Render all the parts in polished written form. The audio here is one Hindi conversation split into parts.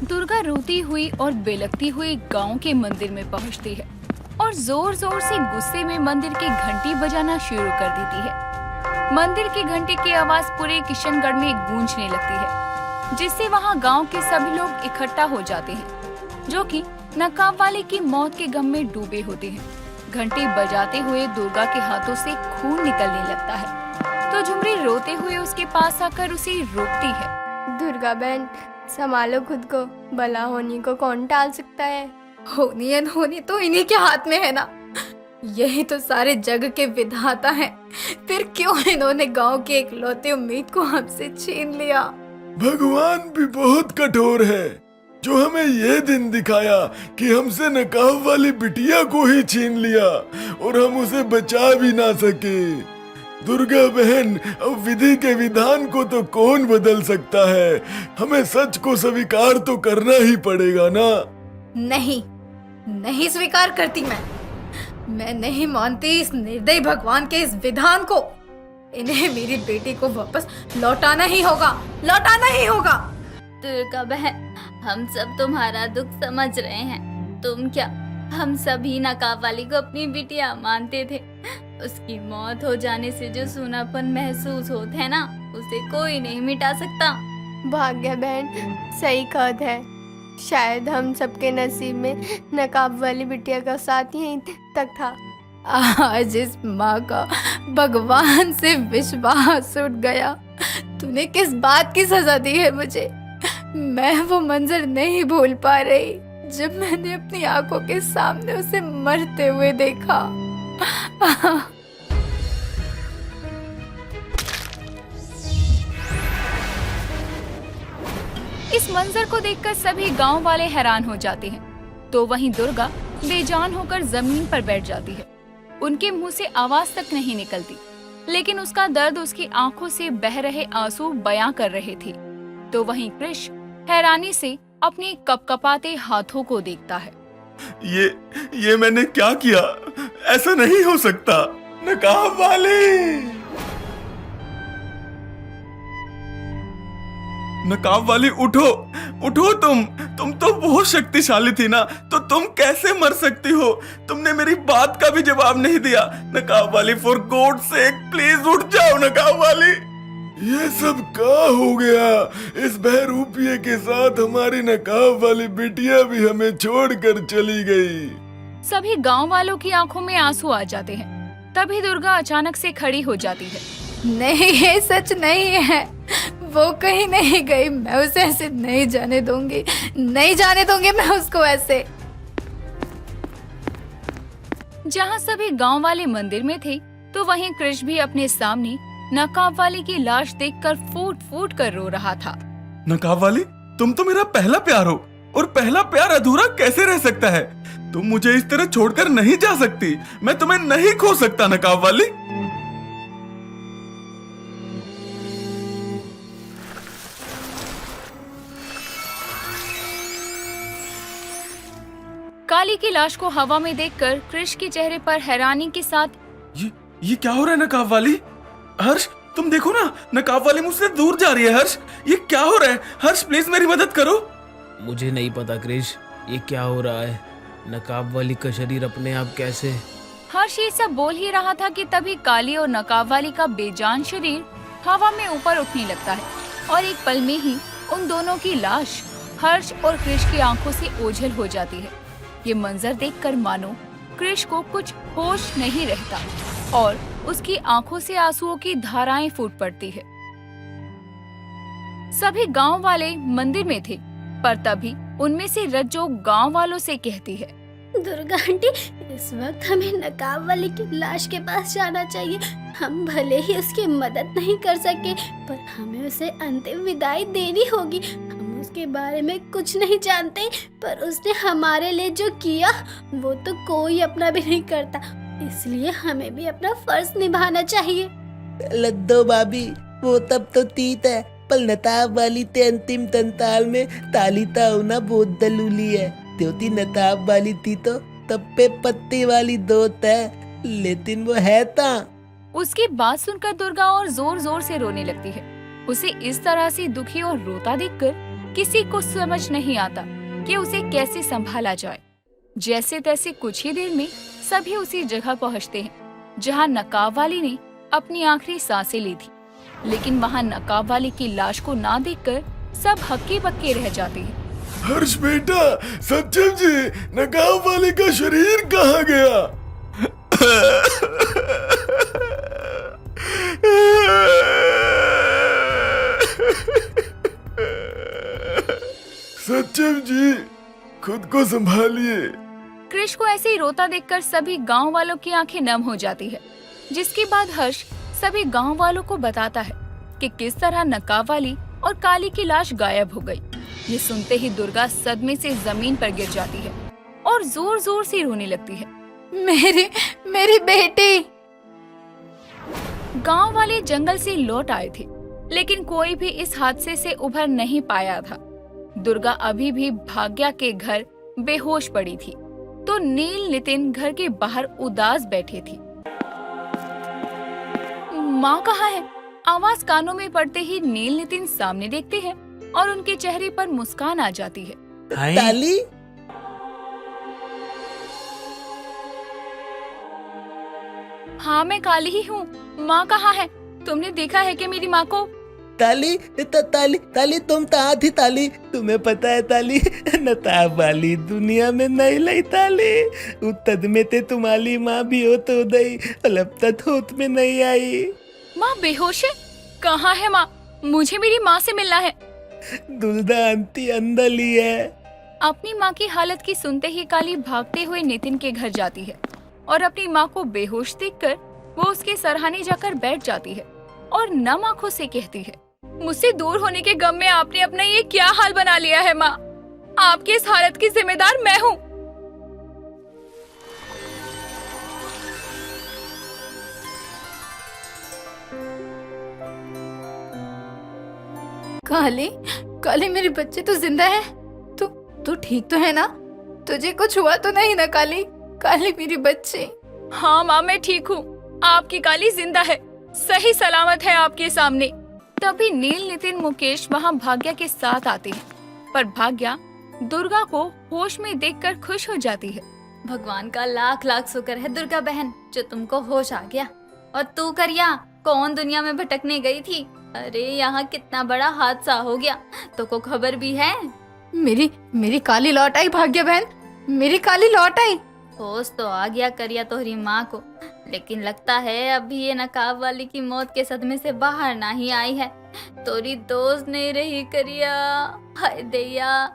दुर्गा रोती हुई और बिलखती हुई गांव के मंदिर में पहुंचती है और जोर जोर से गुस्से में मंदिर की घंटी बजाना शुरू कर देती है। मंदिर की घंटी की आवाज पूरे किशनगढ़ में गूंजने लगती है, जिससे वहां गांव के सभी लोग इकट्ठा हो जाते हैं, जो कि नकाब वाले की मौत के गम में डूबे होते हैं। घंटी बजाते हुए दुर्गा के हाथों से खून निकलने लगता है, तो झुमरी रोते हुए उसके पास आकर उसे रोकती है। दुर्गा बहन, संभालो खुद को, भला होनी को कौन टाल सकता है। होनी अनहोनी तो इन्हीं के हाथ में है ना। यही तो सारे जग के विधाता हैं। फिर क्यों इन्होंने गांव की इकलौती उम्मीद को हमसे छीन लिया। भगवान भी बहुत कठोर है, जो हमें ये दिन दिखाया कि हमसे नकाब वाली बिटिया को ही छीन लिया और हम उसे बचा भी ना सके। दुर्गा बहन, अब विधि के विधान को तो कौन बदल सकता है। हमें सच को स्वीकार तो करना ही पड़ेगा ना। नहीं, नहीं स्वीकार करती मैं नहीं मानती इस निर्दयी भगवान के इस विधान को। इन्हें मेरी बेटी को वापस लौटाना ही होगा, लौटाना ही होगा। दुर्गा बहन, हम सब तुम्हारा दुख समझ रहे हैं। तुम क्या, हम सभी नकाब वाली को अपनी बिटिया मानते थे। उसकी मौत हो जाने से जो सूनापन महसूस होता है ना, उसे कोई नहीं मिटा सकता। भाग्य बहन, सही कहत है। शायद हम सबके नसीब में नकाब वाली बिटिया का साथ यहीं तक था। आज इस माँ का भगवान से विश्वास उठ गया। तूने किस बात की सजा दी है मुझे। मैं वो मंजर नहीं भूल पा रही जब मैंने अपनी आंखों के सामने उसे मरते हुए देखा। इस मंजर को देखकर सभी गांव वाले हैरान हो जाते हैं। तो वहीं दुर्गा बेजान होकर जमीन पर बैठ जाती है। उनके मुंह से आवाज तक नहीं निकलती, लेकिन उसका दर्द उसकी आंखों से बह रहे आंसू बयां कर रहे थे। तो वहीं कृष हैरानी से अपने कपकपाते हाथों को देखता है। ये मैंने क्या किया? ऐसा नहीं हो सकता। नकाब वाले, नकाब वाली, उठो उठो। तुम तो बहुत शक्तिशाली थी ना, तो तुम कैसे मर सकती हो? तुमने मेरी बात का भी जवाब नहीं दिया। नकाब वाली, फॉर गॉड सेक प्लीज उठ जाओ नकाब वाली। ये सब क्या हो गया? इस बहरूपिये के साथ हमारी नकाब वाली बिटिया भी हमें छोड़कर चली गई। सभी गांव वालों की आंखों में आंसू आ जाते हैं। तभी दुर्गा अचानक से खड़ी हो जाती है। नहीं, ये सच नहीं है। वो कहीं नहीं गई। मैं उसे ऐसे नहीं जाने दूंगी, नहीं जाने दूंगी मैं उसको ऐसे। जहाँ सभी गांव वाले मंदिर में थे, तो वहीं कृष भी अपने सामने नकाब वाली की लाश देखकर फूट फूट कर रो रहा था। नकाब वाली, तुम तो मेरा पहला प्यार हो, और पहला प्यार अधूरा कैसे रह सकता है? तुम मुझे इस तरह छोड़कर नहीं जा सकती। मैं तुम्हें नहीं खो सकता नकाब वाली। काली की लाश को हवा में देखकर कृष के चेहरे पर हैरानी के साथ ये क्या हो रहा है नकाब वाली? हर्ष, तुम देखो ना, नकाब वाली मुझसे दूर जा रही है। हर्ष, ये क्या हो रहा है? हर्ष प्लीज मेरी मदद करो। मुझे नहीं पता कृष, ये क्या हो रहा है। नकाब वाली का शरीर अपने आप कैसे? हर्ष ये सब बोल ही रहा था कि तभी काली और नकाब वाली का बेजान शरीर हवा में ऊपर उठने लगता है और एक पल में ही उन दोनों की लाश हर्ष और कृष की आंखों से ओझल हो जाती है। ये मंजर देखकर मानो कृष को कुछ होश नहीं रहता और उसकी आंखों से आंसुओं की धाराएं फूट पड़ती है। सभी गांव वाले मंदिर में थे, पर तभी उनमें से रज्जो गांव वालों से कहती है, दुर्गा आंटी, इस वक्त हमें नकाब वाली की लाश के पास जाना चाहिए। हम भले ही उसकी मदद नहीं कर सके, पर हमें उसे अंतिम विदाई देनी होगी। हम उसके बारे में कुछ नहीं जानते, पर उसने हमारे लिए जो किया वो तो कोई अपना भी नहीं करता। इसलिए हमें भी अपना फर्ज निभाना चाहिए। लद्दो भाभी, वो तब तो तीत है, पर नताब वाली ते अंतिम तंताल में तालिता होना बहुत दलूली है। त्योती नताब वाली थी तो तब पे पत्ती वाली दोत है, लेकिन वो है ता। उसकी बात सुनकर दुर्गा और जोर जोर से रोने लगती है। उसे इस तरह से दुखी और रोता देखकर किसी को समझ नहीं आता कि उसे कैसे संभाला जाए। जैसे तैसे कुछ ही देर में सभी उसी जगह पहुंचते हैं जहां नकाब वाली ने अपनी आखिरी सांसें ली थी। लेकिन वहां नकाब वाली की लाश को ना देखकर सब हक्के बक्के रह जाते हैं। हर्ष बेटा, सचिव जी, नकाब वाले का शरीर कहाँ गया? सचिव जी, खुद को संभालिए। क्रिश को ऐसे ही रोता देखकर सभी गांव वालों की आंखें नम हो जाती है। जिसके बाद हर्ष सभी गांव वालों को बताता है कि किस तरह नकाब वाली और काली की लाश गायब हो गई। ये सुनते ही दुर्गा सदमे से जमीन पर गिर जाती है और जोर जोर से रोने लगती है। मेरी बेटी। गांव वाले जंगल से लौट आए थे, लेकिन कोई भी इस हादसे से उभर नहीं पाया था। दुर्गा अभी भी भाग्या के घर बेहोश पड़ी थी, तो नील नितिन घर के बाहर उदास बैठे थे। माँ कहाँ है? आवाज कानों में पड़ते ही नील नितिन सामने देखते हैं और उनके चेहरे पर मुस्कान आ जाती है। ताली, हाँ, मैं काली ही हूँ। माँ कहाँ है? तुमने देखा है कि मेरी माँ को? ताली, ताली, ताली, तुम कहाँ थी ताली? तुम्हें पता है ताली, नताब वाली दुनिया में नहीं लाई ताली। उतद में ते तुम्हारी माँ भी हो तो दई, अब तक होत में नहीं आई। माँ बेहोश है? कहाँ है माँ? मुझे मेरी माँ से मिलना है। दुल्दा आंटी अंदर ली है। अपनी माँ की हालत की सुनते ही काली भागते हुए नितिन के घर जाती है और अपनी माँ को बेहोश देखकर वो उसके सरहाने जाकर बैठ जाती है और नम आंखों से कहती है, मुझसे दूर होने के गम में आपने अपना ये क्या हाल बना लिया है माँ? आपकी इस हालत की जिम्मेदार मैं हूँ। काली मेरी बच्ची तो जिंदा है। तू ठीक तो है ना? तुझे कुछ हुआ तो नहीं ना काली मेरी बच्ची? हाँ माँ, मैं ठीक हूँ। आपकी काली जिंदा है, सही सलामत है आपके सामने। तभी नील नितिन मुकेश वहाँ भाग्या के साथ आते हैं, पर भाग्या दुर्गा को होश में देखकर खुश हो जाती है। भगवान का लाख लाख शुक्र है दुर्गा बहन, जो तुमको होश आ गया। और तू करिया, कौन दुनिया में भटकने गई थी? अरे यहाँ कितना बड़ा हादसा हो गया, तो को खबर भी है? मेरी काली लौट आई भाग्या बहन, मेरी काली लौट आई। होश तो आ गया करिया तोहरी माँ को, लेकिन लगता है अभी ये नकाब वाली की मौत के सदमे से बाहर नहीं आई है। तोरी दोस्त नहीं रही करिया, हाय दैया।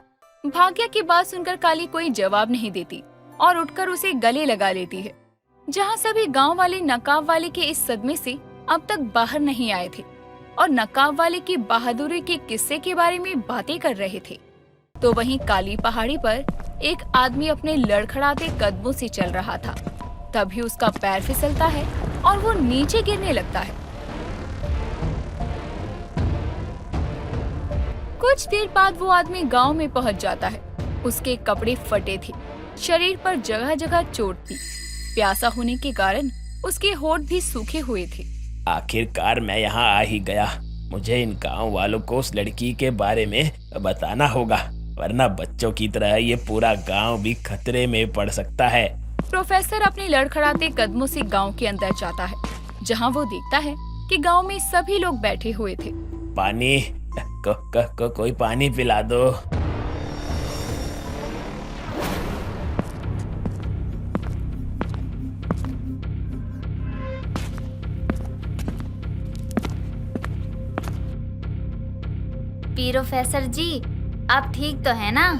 भाग्या की बात सुनकर काली कोई जवाब नहीं देती और उठकर उसे गले लगा लेती है। जहाँ सभी गांव वाले नकाब वाले के इस सदमे से अब तक बाहर नहीं आए थे और नकाब वाले की बहादुरी के किस्से के बारे में बातें कर रहे थे, तो वहीं काली पहाड़ी पर एक आदमी अपने लड़खड़ाते कदमों से चल रहा था। तभी उसका पैर फिसलता है और वो नीचे गिरने लगता है। कुछ देर बाद वो आदमी गांव में पहुंच जाता है। उसके कपड़े फटे थे, शरीर पर जगह जगह चोट थी। प्यासा होने के कारण उसके होंठ भी सूखे हुए थे। आखिरकार मैं यहाँ आ ही गया। मुझे इन गांव वालों को उस लड़की के बारे में बताना होगा, वरना बच्चों की तरह ये पूरा गांव भी खतरे में पड़ सकता है। प्रोफेसर अपने लड़खड़ाते कदमों से गांव के अंदर जाता है, जहां वो देखता है कि गांव में सभी लोग बैठे हुए थे। पानी कोई पानी पिला दो। प्रोफेसर जी, आप ठीक तो है ना?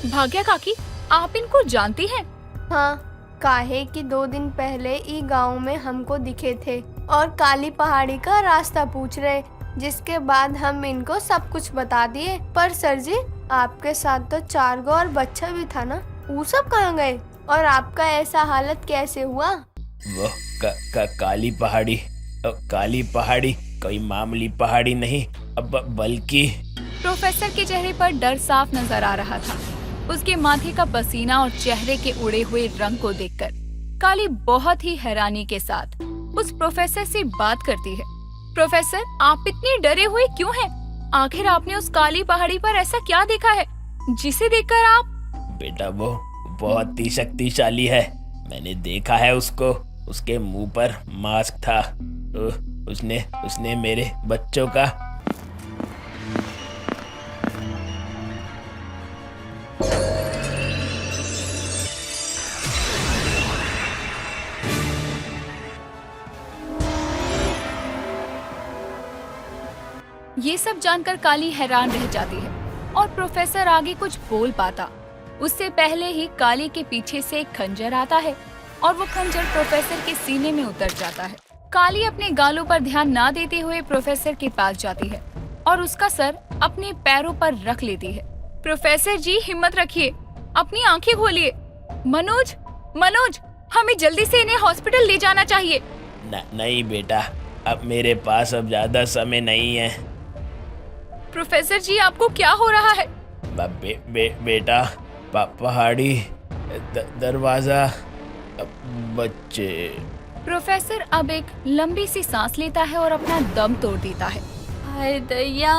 भाग्या काकी, आप इनको जानती हैं? हाँ, काहे कि 2 दिन पहले ई गांव में हमको दिखे थे और काली पहाड़ी का रास्ता पूछ रहे, जिसके बाद हम इनको सब कुछ बता दिए। पर सर जी, आपके साथ तो 4 गो और बच्चा भी था ना, वो सब कहाँ गए? और आपका ऐसा हालत कैसे हुआ? वो काली पहाड़ी कोई मामूली पहाड़ी नहीं, बल्कि प्रोफेसर के चेहरे पर डर साफ नजर आ रहा था। उसके माथे का पसीना और चेहरे के उड़े हुए रंग को देखकर काली बहुत ही हैरानी के साथ उस प्रोफेसर से बात करती है। प्रोफेसर, आप इतने डरे हुए क्यों हैं? आखिर आपने उस काली पहाड़ी पर ऐसा क्या देखा है जिसे देखकर आप? बेटा वो बहुत ही शक्तिशाली है। मैंने देखा है उसको। उसके मुंह पर मास्क था। उसने मेरे बच्चों का ये सब जानकर काली हैरान रह जाती है और प्रोफेसर आगे कुछ बोल पाता उससे पहले ही काली के पीछे से एक खंजर आता है और वो खंजर प्रोफेसर के सीने में उतर जाता है। काली अपने गालों पर ध्यान ना देते हुए प्रोफेसर के पास जाती है और उसका सर अपने पैरों पर रख लेती है। प्रोफेसर जी हिम्मत रखिए, अपनी आंखें खोलिए। मनोज, मनोज, हमें जल्दी से इन्हें हॉस्पिटल ले जाना चाहिए। नहीं बेटा, अब मेरे पास अब ज्यादा समय नहीं है। प्रोफेसर जी आपको क्या हो रहा है? बेटा पहाड़ी दरवाजा बच्चे। प्रोफेसर अब एक लंबी सी सांस लेता है और अपना दम तोड़ देता है। हाय दैया,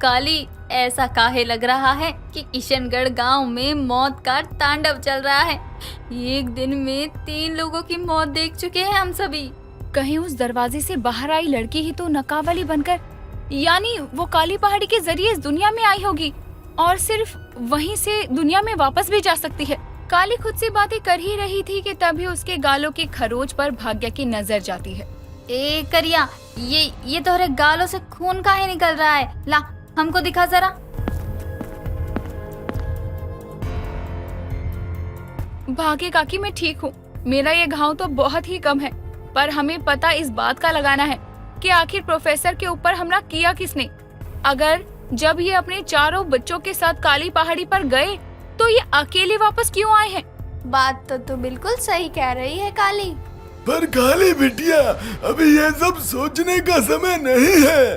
काली ऐसा काहे लग रहा है कि किशनगढ़ गांव में मौत का तांडव चल रहा है। एक दिन में 3 लोगों की मौत देख चुके हैं हम सभी। कहीं उस दरवाजे से बाहर आई लड़की ही तो नकाबली बनकर, यानी वो काली पहाड़ी के जरिए इस दुनिया में आई होगी और सिर्फ वहीं से दुनिया में वापस भी जा सकती है। काली खुद से बातें कर ही रही थी कि तभी उसके गालों की खरोच पर भाग्य की नजर जाती है। ए करिया, ये तोहरे गालों से खून काहे निकल रहा है? ला हमको दिखा जरा। भाग्य काकी, मैं ठीक हूँ। मेरा ये घाव तो बहुत ही कम है, पर हमें पता इस बात का लगाना है कि आखिर प्रोफेसर के ऊपर हमला किया किसने। अगर जब ये अपने चारों बच्चों के साथ काली पहाड़ी पर गए तो ये अकेले वापस क्यों आए हैं? बात तो तू बिल्कुल सही कह रही है काली। पर काली बिटिया, अभी ये सब सोचने का समय नहीं है।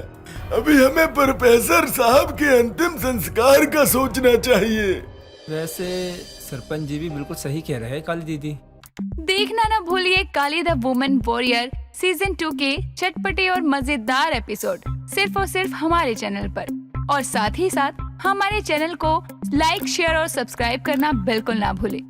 अभी हमें प्रोफेसर साहब के अंतिम संस्कार का सोचना चाहिए। वैसे सरपंच जी भी बिल्कुल सही कह रहे हैं काली दीदी। देखना ना भूलिए काली द वुमेन वॉरियर सीजन 2 के चटपटे और मजेदार एपिसोड सिर्फ और सिर्फ हमारे चैनल पर। और साथ ही साथ हमारे चैनल को लाइक, शेयर और सब्सक्राइब करना बिल्कुल ना भूलें।